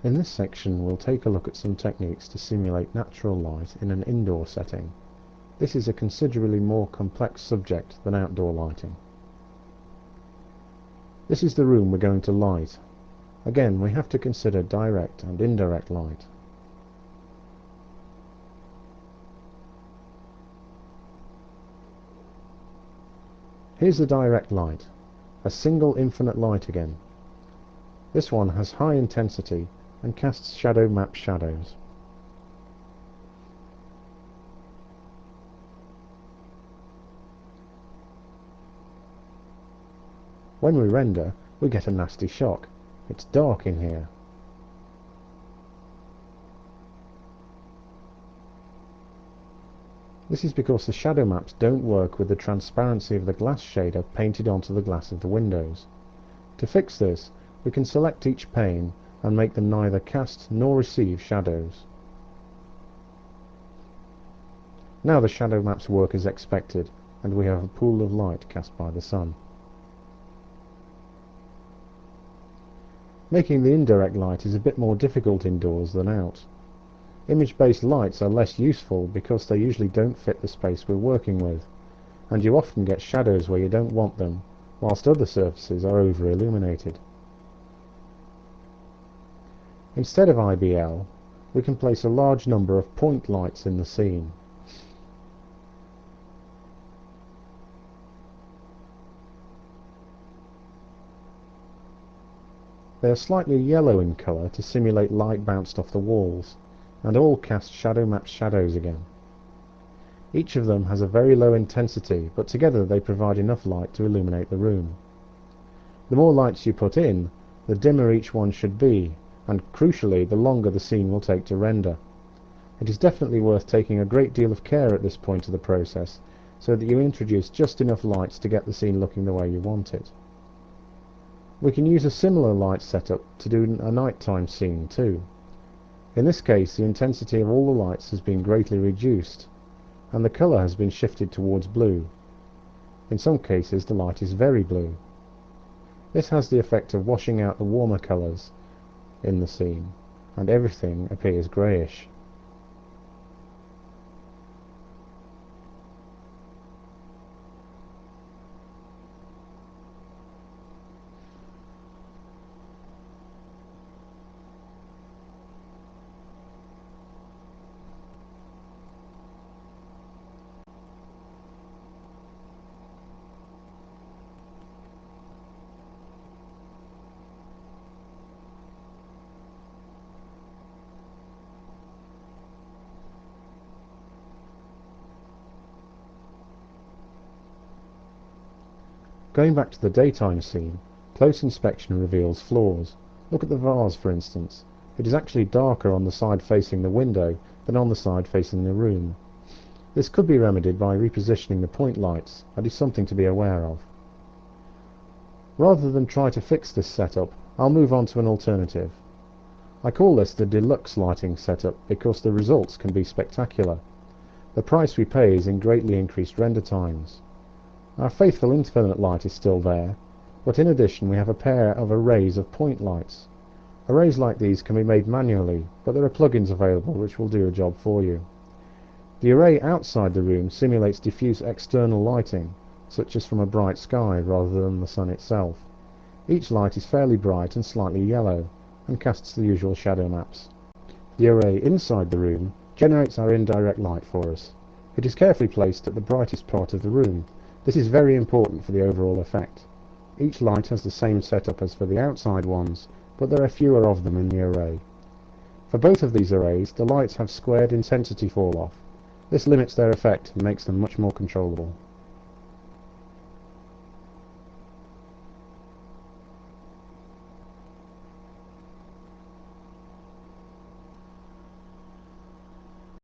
In this section we'll take a look at some techniques to simulate natural light in an indoor setting. This is a considerably more complex subject than outdoor lighting. This is the room we're going to light. Again, we have to consider direct and indirect light. Here's the direct light, a single infinite light again. This one has high intensity and casts shadow map shadows. When we render, we get a nasty shock. It's dark in here. This is because the shadow maps don't work with the transparency of the glass shader painted onto the glass of the windows. To fix this, we can select each pane and make them neither cast nor receive shadows. Now the shadow maps work as expected, and we have a pool of light cast by the sun. Making the indirect light is a bit more difficult indoors than out. Image-based lights are less useful because they usually don't fit the space we're working with, and you often get shadows where you don't want them, whilst other surfaces are over-illuminated. Instead of IBL, we can place a large number of point lights in the scene. They are slightly yellow in colour to simulate light bounced off the walls, and all cast shadow map shadows again. Each of them has a very low intensity, but together they provide enough light to illuminate the room. The more lights you put in, the dimmer each one should be, and crucially, the longer the scene will take to render. It is definitely worth taking a great deal of care at this point of the process, so that you introduce just enough lights to get the scene looking the way you want it. We can use a similar light setup to do a nighttime scene too. In this case, the intensity of all the lights has been greatly reduced, and the colour has been shifted towards blue. In some cases, the light is very blue. This has the effect of washing out the warmer colours in the scene, and everything appears greyish. Going back to the daytime scene, close inspection reveals flaws. Look at the vase, for instance. It is actually darker on the side facing the window than on the side facing the room. This could be remedied by repositioning the point lights. That is something to be aware of. Rather than try to fix this setup, I'll move on to an alternative. I call this the Deluxe Lighting setup because the results can be spectacular. The price we pay is in greatly increased render times. Our faithful infinite light is still there, but in addition we have a pair of arrays of point lights. Arrays like these can be made manually, but there are plugins available which will do a job for you. The array outside the room simulates diffuse external lighting, such as from a bright sky rather than the sun itself. Each light is fairly bright and slightly yellow, and casts the usual shadow maps. The array inside the room generates our indirect light for us. It is carefully placed at the brightest part of the room. This is very important for the overall effect. Each light has the same setup as for the outside ones, but there are fewer of them in the array. For both of these arrays, the lights have squared intensity fall-off. This limits their effect and makes them much more controllable.